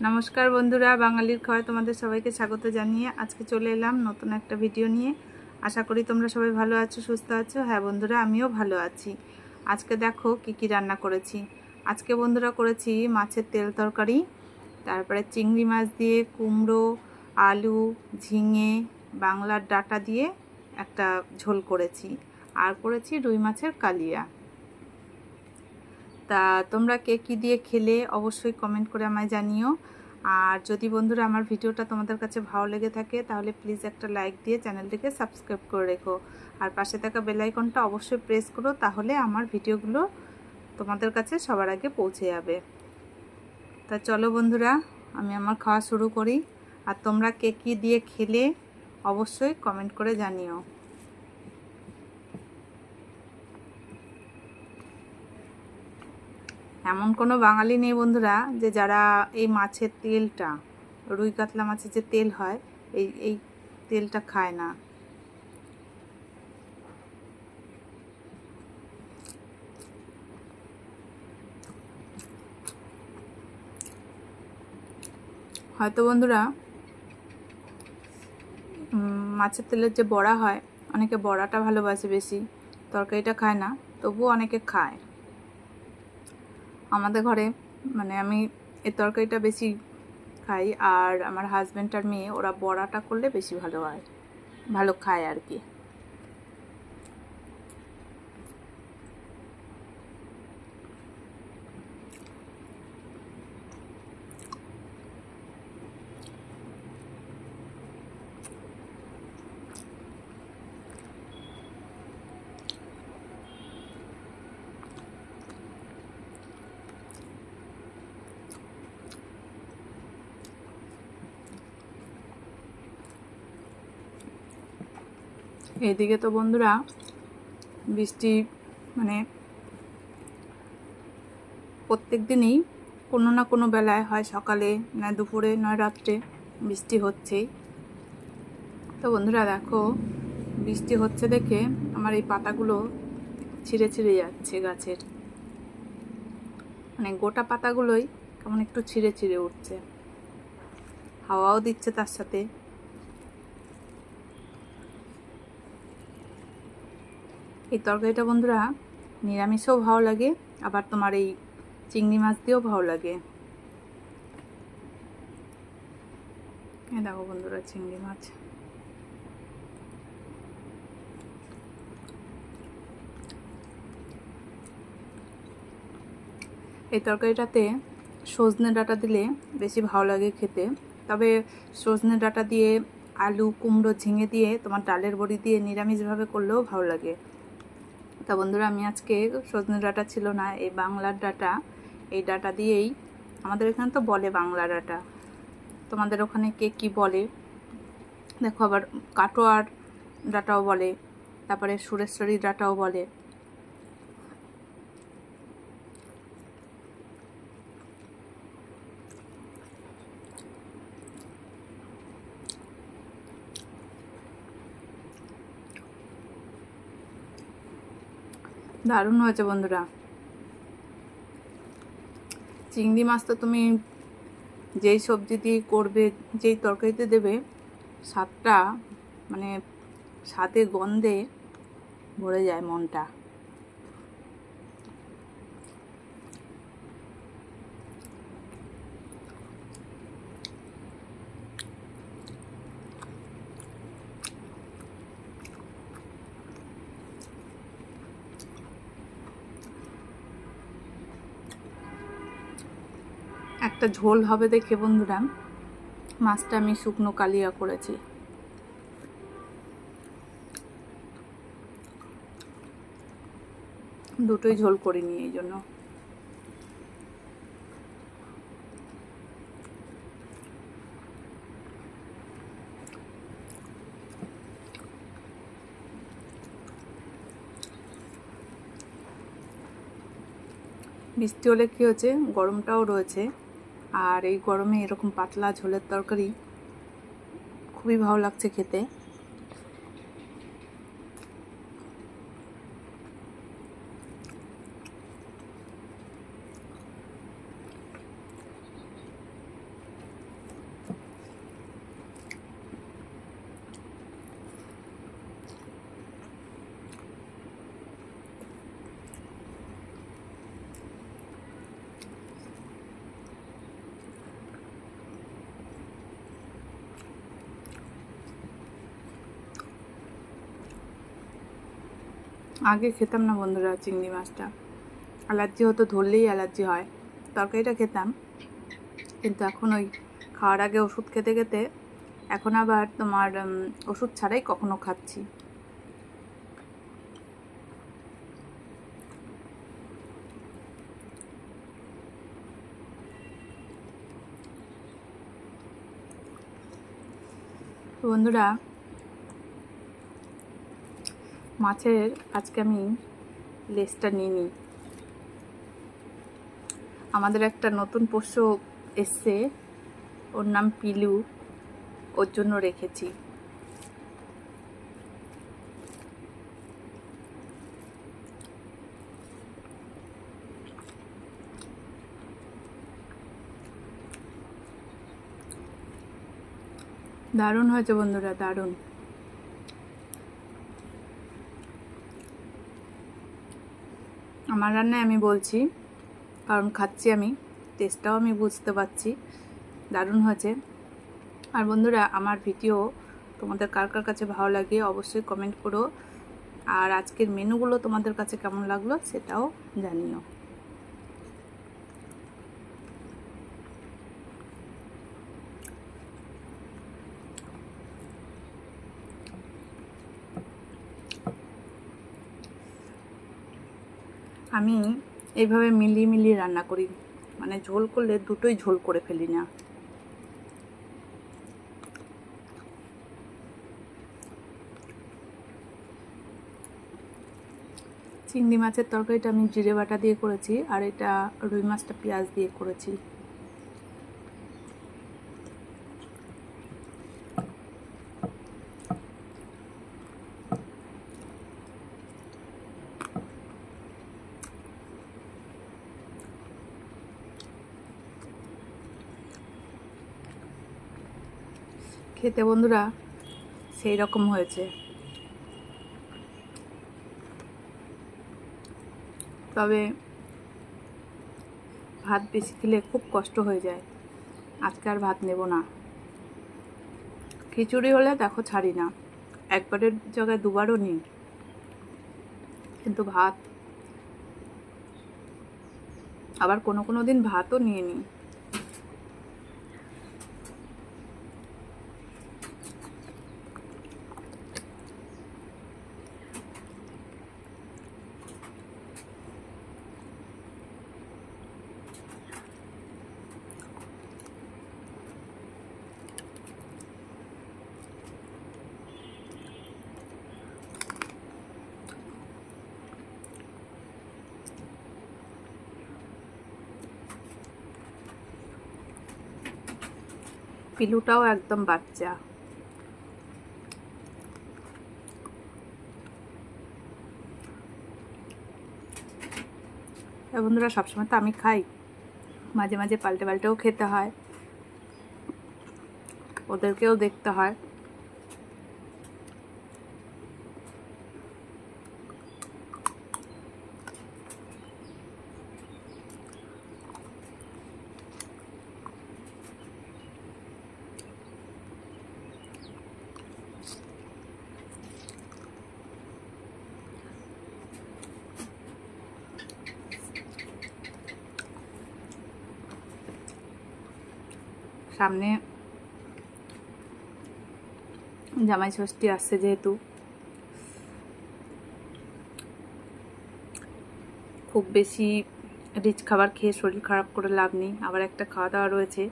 নমস্কার বন্ধুরা, বাঙালির খাওয়ায় তোমাদের সবাইকে স্বাগত জানিয়ে আজকে চলে এলাম নতুন একটা ভিডিও নিয়ে। আশা করি তোমরা সবাই ভালো আছো, সুস্থ আছো। হ্যাঁ বন্ধুরা, আমিও ভালো আছি। আজকে দেখো কি রান্না করেছি। আজকে বন্ধুরা করেছি মাছের তেল তরকারি, তারপরে চিংড়ি মাছ দিয়ে কুমড়ো, আলু, ঝিঙে, বাংলার ডাঁটা দিয়ে একটা ঝোল করেছি, আর করেছি রুই মাছের কালিয়া। তা তোমরা কে কী দিয়ে খেলে অবশ্যই কমেন্ট করে আমায় জানিও। আর যদি বন্ধুরা আমার ভিডিওটা তোমাদের কাছে ভালো লেগে থাকে তাহলে প্লিজ একটা লাইক দিয়ে চ্যানেলটিকে সাবস্ক্রাইব করে রেখো, আর পাশে থাকা বেল আইকনটা অবশ্যই প্রেস করো, তাহলে আমার ভিডিওগুলো তোমাদের কাছে সবার আগে পৌঁছে যাবে। তা চলো বন্ধুরা, আমি আমার খাওয়া শুরু করি। আর তোমরা কে কী দিয়ে খেলে অবশ্যই কমেন্ট করে জানিও। এমন কোনো বাঙালি নেই বন্ধুরা যে যারা এই মাছের তেলটা, রুই কাতলা মাছের যে তেল হয়, এই তেলটা খায় না। হয়তো বন্ধুরা মাছের তেলের যে বড়া হয়, অনেকে বড়াটা ভালোবাসে বেশি, তরকারিটা খায় না, তবুও অনেকে খায়। আমাদের ঘরে মানে আমি এই তরকারিটা বেশি খাই, আর আমার হাজব্যান্ড আর মেয়ে ওরা বড়াটা করলে বেশি ভালো খায় আর কি। এদিকে তো বন্ধুরা বৃষ্টি মানে প্রত্যেক দিনই কোনো না কোনো বেলায়, হয় সকালে, নয় দুপুরে, নয় রাত্রে বৃষ্টি হচ্ছেই। তো বন্ধুরা দেখো, বৃষ্টি হচ্ছে দেখে আমার এই পাতাগুলো ছিঁড়ে ছিঁড়ে যাচ্ছে গাছের, মানে গোটা পাতাগুলোই কেমন একটু ছিঁড়ে ছিঁড়ে উঠছে, হাওয়াও দিচ্ছে তার সাথে। এই তরকারিটা বন্ধুরা নিরামিষেও ভালো লাগে, আবার তোমার এই চিংড়ি মাছ দিয়েও ভালো লাগে। দেখো বন্ধুরা, চিংড়ি মাছ এই তরকারিটাতে সজনে ডাঁটা দিলে বেশি ভালো লাগে খেতে। তবে সজনে ডাঁটা দিয়ে আলু, কুমড়ো, ঝিঙে দিয়ে তোমার ডালের বড়ি দিয়ে নিরামিষভাবে করলেও ভালো লাগে। তা বন্ধুরা, আমি আজকে সজনে ডাঁটা ছিল না, এই বাংলার ডাঁটা, এই ডাঁটা দিয়েই, আমাদের এখানে তো বলে বাংলা ডাঁটা, তোমাদের ওখানে কে কী বলে দেখো। আবার কাটোয়ার ডাঁটাও বলে, তারপরে সুরেশ্বরী ডাঁটাও বলে। দারুণ হয়েছে বন্ধুরা। চিংড়ি মাছ তো তুমি যেই সবজি দিয়ে করবে, যেই তরকারিতে দেবে, স্বাদটা মানে স্বাদে গন্ধে ভরে যায় মনটা। একটা ঝোল হবে দেখে বন্ধুরা মাছটা আমি শুকনো কালিয়া করেছি। দুটোই ঝোল করিনি এই জন্য। বৃষ্টি হলে কী হচ্ছে, গরমটাও রয়েছে, আর এই গরমে এরকম পাতলা ঝোলের তরকারি খুবই ভালো লাগছে খেতে। আগে খেতাম না বন্ধুরা চিংড়ি মাছটা, অ্যালার্জি হতো, ধরলেই অ্যালার্জি হয়। তরকারিটা খেতাম, কিন্তু এখন ওই খাওয়ার আগে ওষুধ খেতে খেতে এখন আবার তোমার ওষুধ ছাড়াই কখনো খাচ্ছি। তো বন্ধুরা, মাছের আজকে আমি লেজটা নিই। আমাদের একটা নতুন পোষ্য এসছে, ওর নাম পিলু, ওর জন্য রেখেছি। দারুণ হয়েছে বন্ধুরা, দারুণ। আমার রান্নায় আমি বলছি কারণ খাচ্ছি আমি, টেস্টটাও আমি বুঝতে পারছি, দারুণ হয়েছে। আর বন্ধুরা, আমার ভিডিও তোমাদের কার কার কাছে ভালো লাগে অবশ্যই কমেন্ট করো, আর আজকের মেনুগুলো তোমাদের কাছে কেমন লাগলো সেটাও জানিও। আমি এইভাবে মিলিয়ে মিলিয়ে রান্না করি, মানে ঝোল করলে দুটোই ঝোল করে ফেলি না। চিংড়ি মাছের তরকারিটা আমি জিরে বাটা দিয়ে করেছি, আর এটা রুই মাছটা পেঁয়াজ দিয়ে করেছি। খেতে বন্ধুরা সেই রকম হয়েছে, তবে ভাত বেশি খেলে খুব কষ্ট হয়ে যায়। আজকে আর ভাত নেব না। খিচুড়ি হলে দেখো ছাড়ি না, একবারের জায়গায় দুবারও নিই, কিন্তু ভাত আবার কোনো কোনো দিন ভাতও নিয়ে নিই। পিলুটাও একদম বাচ্চা। বন্ধুরা, সবসময় তো আমি খাই, মাঝে মাঝে পাল্টে পাল্টেও খেতে হয়, ওদেরকেও দেখতে হয়। সামনে জামাই ষষ্ঠী আসছে, যেহেতু খুব বেশি রিচ খাবার খেয়ে শরীর খারাপ করে লাভ নেই, আবার একটা খাওয়া দাওয়া রয়েছে।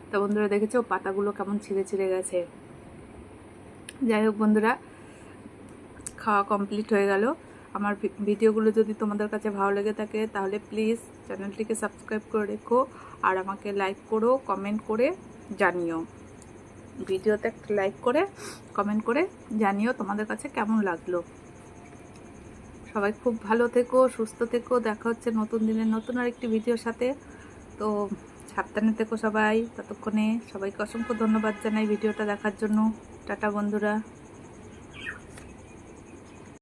তো বন্ধুরা দেখেছো পাতাগুলো কেমন ছিঁড়ে ছিঁড়ে গেছে। যাই হোক বন্ধুরা, খাওয়া কমপ্লিট হয়ে গেল। আমার ভিডিওগুলো যদি তোমাদের কাছে ভালো লেগে থাকে তাহলে প্লিজ চ্যানেলটিকে সাবস্ক্রাইব করে রেখো, আর আমাকে লাইক করো, কমেন্ট করে জানিও। ভিডিওতে একটা লাইক করে কমেন্ট করে জানিও তোমাদের কাছে কেমন লাগলো। সবাই খুব ভালো থেকো, সুস্থ থেকো। দেখা হচ্ছে নতুন দিনের নতুন আরেকটি ভিডিওর সাথে। তো সাবধানে থেকো সবাই। ততক্ষণে সবাইকে অসংখ্য ধন্যবাদ জানাই ভিডিওটা দেখার জন্য। টাটা বন্ধুরা।